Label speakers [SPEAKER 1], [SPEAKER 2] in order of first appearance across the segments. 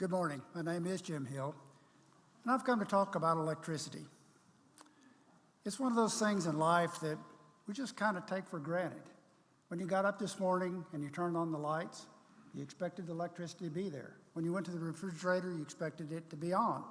[SPEAKER 1] Good morning. My name is Jim Hill, and I've come to talk about electricity. It's one of those things in life that we just kind of take for granted. When you got up this morning and you turned on the lights, you expected the electricity to be there. When you went to the refrigerator, you expected it to be on.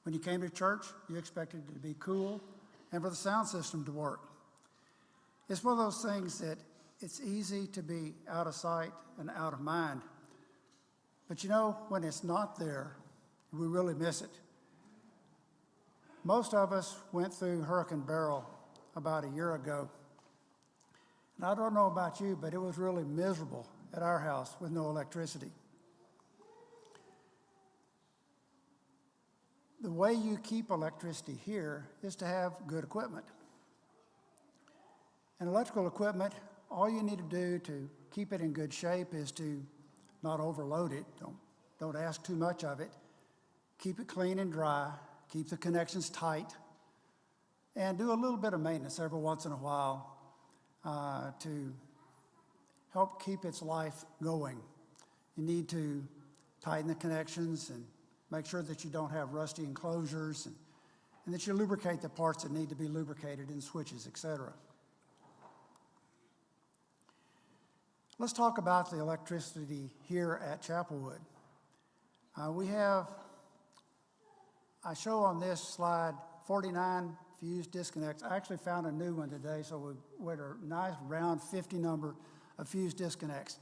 [SPEAKER 1] When you came to church, you expected it to be cool and for the sound system to work. It's one of those things that it's easy to be out of sight and out of mind. But you know, when it's not there, we really miss it. Most of us went through Hurricane Beryl about a year ago. And I don't know about you, but it was really miserable at our house with no electricity. The way you keep electricity here is to have good equipment. And electrical equipment, all you need to do to keep it in good shape is to not overload it. Don't ask too much of it. Keep it clean and dry. Keep the connections tight. And do a little bit of maintenance every once in a while to help keep its life going. You need to tighten the connections and make sure that you don't have rusty enclosures and that you lubricate the parts that need to be lubricated in switches, etc. Let's talk about the electricity here at Chapelwood. I show on this slide 49 fuse disconnects. I actually found a new one today, so we had a nice round 50 number of fuse disconnects.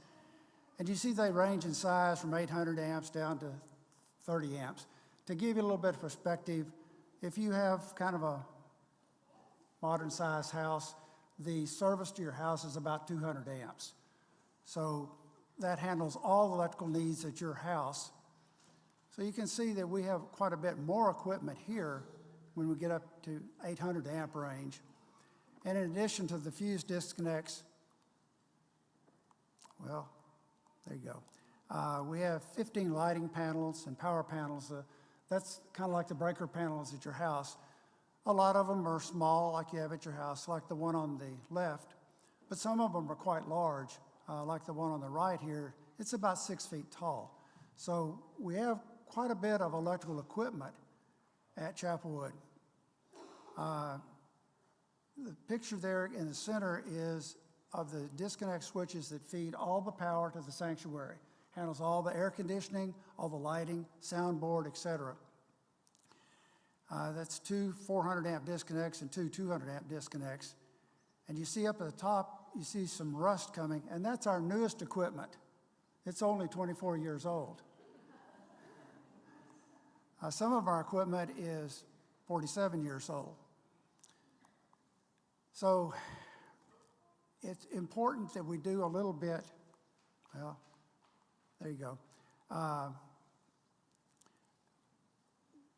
[SPEAKER 1] And you see they range in size from 800 amps down to 30 amps. To give you a little bit of perspective, if you have kind of a modern size house, the service to your house is about 200 amps. So that handles all the electrical needs at your house. So you can see that we have quite a bit more equipment here when we get up to 800 amp range. And in addition to the fuse disconnects, well, there you go. We have 15 lighting panels and power panels. That's kind of like the breaker panels at your house. A lot of them are small, like you have at your house, like the one on the left, but some of them are quite large. Like the one on the right here, it's about 6 feet tall. So we have quite a bit of electrical equipment at Chapelwood. The picture there in the center is of the disconnect switches that feed all the power to the sanctuary. Handles all the air conditioning, all the lighting, soundboard, etc. That's two 400 amp disconnects and two 200 amp disconnects. And you see up at the top, you see some rust coming, and that's our newest equipment. It's only 24 years old. Some of our equipment is 47 years old. So it's important that we do a little bit, well, there you go.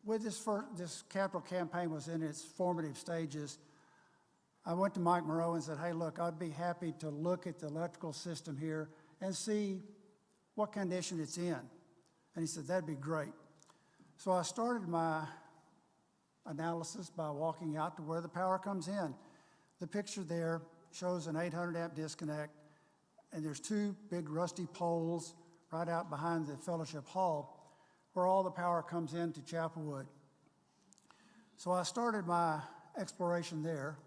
[SPEAKER 1] With this capital campaign was in its formative stages, I went to Mike Moreau and said, hey, look, I'd be happy to look at the electrical system here and see what condition it's in. And he said, that'd be great. So I started my analysis by walking out to where the power comes in. The picture there shows an 800 amp disconnect, and there's two big rusty poles right out behind the fellowship hall where all the power comes into Chapelwood. So I started my exploration there.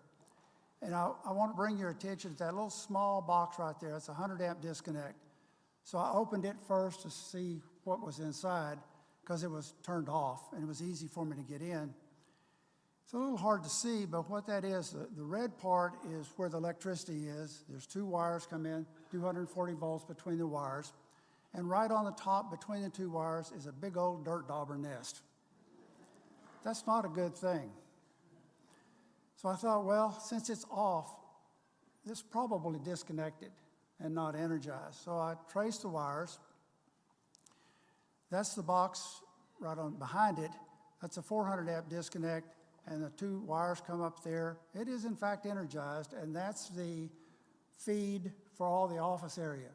[SPEAKER 1] And I want to bring your attention to that little small box right there. It's a 100 amp disconnect. So I opened it first to see what was inside because it was turned off and it was easy for me to get in. It's a little hard to see, but what that is, the red part is where the electricity is. There's two wires come in, 240 volts between the wires. And right on the top between the two wires is a big old dirt dauber nest. That's not a good thing. So I thought, well, since it's off, it's probably disconnected and not energized. So I traced the wires. That's the box right on behind it. That's a 400 amp disconnect, and the two wires come up there. It is in fact energized, and that's the feed for all the office area.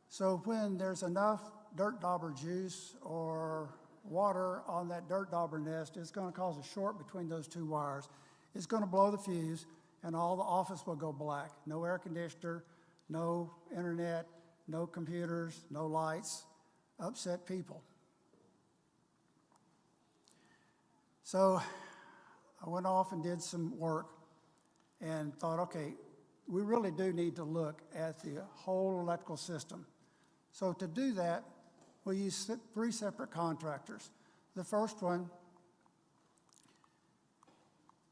[SPEAKER 1] So when there's enough dirt dauber juice or water on that dirt dauber nest, it's going to cause a short between those two wires. It's going to blow the fuse, and all the office will go black. No air conditioner, no internet, no computers, no lights, upset people. So I went off and did some work and thought, okay, we really do need to look at the whole electrical system. So to do that, we use 3 separate contractors. The first one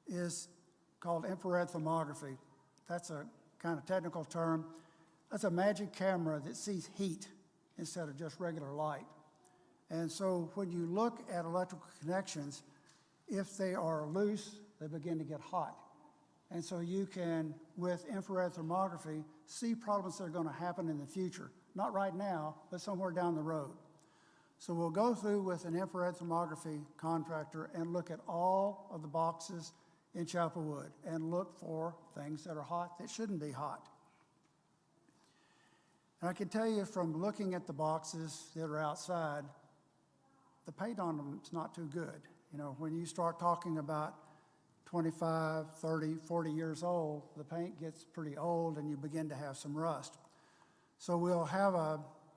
[SPEAKER 1] is called infrared thermography. That's a kind of technical term. That's a magic camera that sees heat instead of just regular light. And so when you look at electrical connections, if they are loose, they begin to get hot. And so you can, with infrared thermography, see problems that are going to happen in the future. Not right now, but somewhere down the road. So we'll go through with an infrared thermography contractor and look at all of the boxes in Chapelwood and look for things that are hot that shouldn't be hot. And I can tell you from looking at the boxes that are outside, the paint on them is not too good. You know, when you start talking about 25, 30, 40 years old, the paint gets pretty old and you begin to have some rust. So we'll have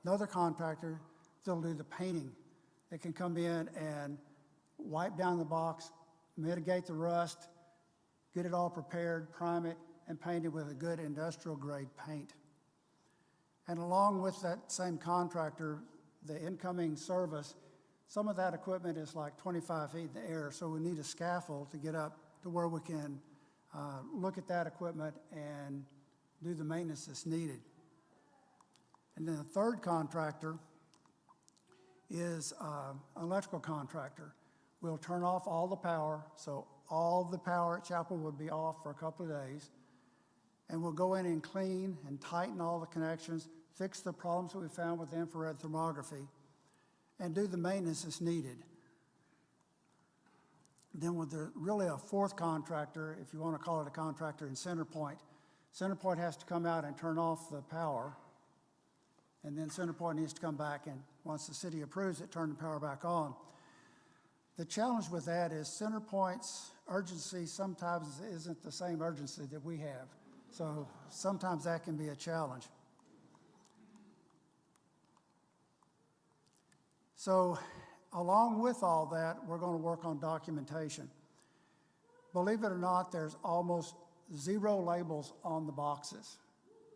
[SPEAKER 1] another contractor that'll do the painting. It can come in and wipe down the box, mitigate the rust, get it all prepared, prime it, and paint it with a good industrial grade paint. And along with that same contractor, the incoming service, some of that equipment is like 25 feet in the air, so we need a scaffold to get up to where we can look at that equipment and do the maintenance that's needed. And then the third contractor is an electrical contractor. We'll turn off all the power, so all the power at Chapel would be off for a couple of days. And we'll go in and clean and tighten all the connections, fix the problems that we found with infrared thermography, and do the maintenance that's needed. Then with really a fourth contractor, if you want to call it a contractor, in CenterPoint. CenterPoint has to come out and turn off the power, and then CenterPoint needs to come back and, once the city approves it, turn the power back on. The challenge with that is CenterPoint's urgency sometimes isn't the same urgency that we have. So sometimes that can be a challenge. So along with all that, we're going to work on documentation. Believe it or not, there's almost 0 labels on the boxes.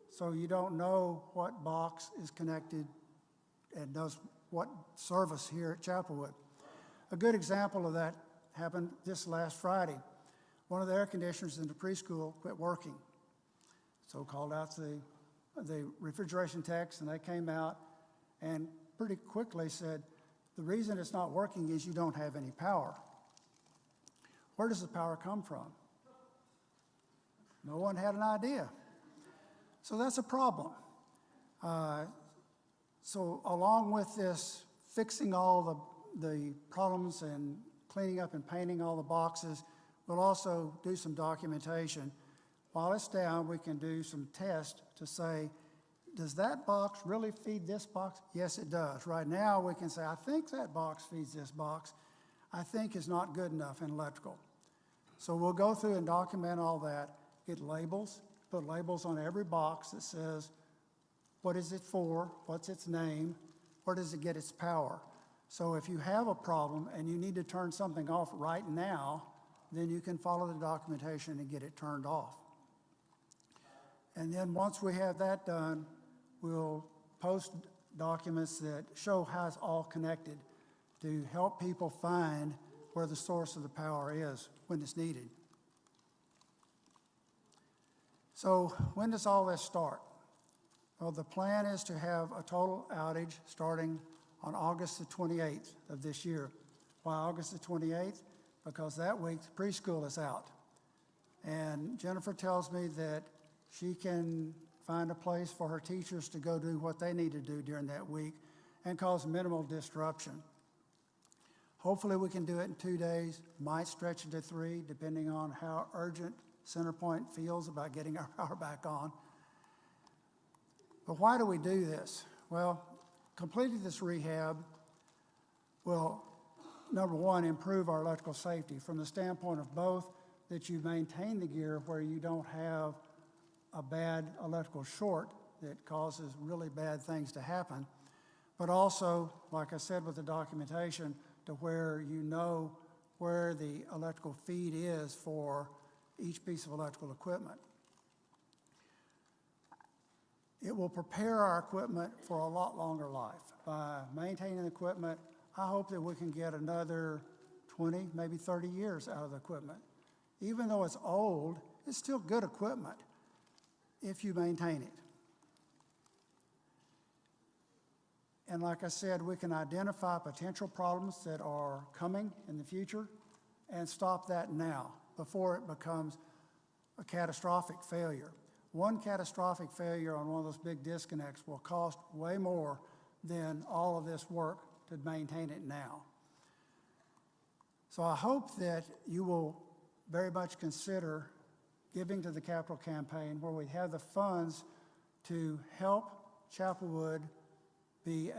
[SPEAKER 1] So you don't know what box is connected and does what service here at Chapelwood. A good example of that happened this last Friday. One of the air conditioners in the preschool quit working. So called out the refrigeration techs, and they came out and pretty quickly said, the reason it's not working is you don't have any power. Where does the power come from? No one had an idea. So that's a problem. So along with this, fixing all the problems and cleaning up and painting all the boxes, we'll also do some documentation. While it's down, we can do some tests to say, does that box really feed this box? Yes, it does. Right now, we can say, I think that box feeds this box. I think it's not good enough in electrical. So we'll go through and document all that, get labels, put labels on every box that says, what is it for? What's its name? Where does it get its power? So if you have a problem and you need to turn something off right now, then you can follow the documentation and get it turned off. And then once we have that done, we'll post documents that show how it's all connected to help people find where the source of the power is when it's needed. So when does all this start? Well, the plan is to have a total outage starting on August the 28th of this year. Why August the 28th? Because that week the preschool is out. And Jennifer tells me that she can find a place for her teachers to go do what they need to do during that week and cause minimal disruption. Hopefully we can do it in 2 days, might stretch it to 3, depending on how urgent CenterPoint feels about getting our power back on. But why do we do this? Well, completing this rehab will, number one, improve our electrical safety from the standpoint of both that you maintain the gear where you don't have a bad electrical short that causes really bad things to happen, but also, like I said with the documentation, to where you know where the electrical feed is for each piece of electrical equipment. It will prepare our equipment for a lot longer life. By maintaining the equipment, I hope that we can get another 20, maybe 30 years out of the equipment. Even though it's old, it's still good equipment if you maintain it. And like I said, we can identify potential problems that are coming in the future and stop that now before it becomes a catastrophic failure. One catastrophic failure on one of those big disconnects will cost way more than all of this work to maintain it now. So I hope that you will very much consider giving to the capital campaign where we have the funds to help Chapelwood be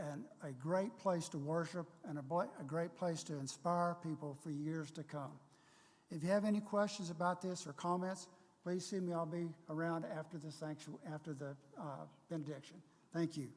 [SPEAKER 1] a great place to worship and a great place to inspire people for years to come. If you have any questions about this or comments, please see me. I'll be around after the benediction. Thank you.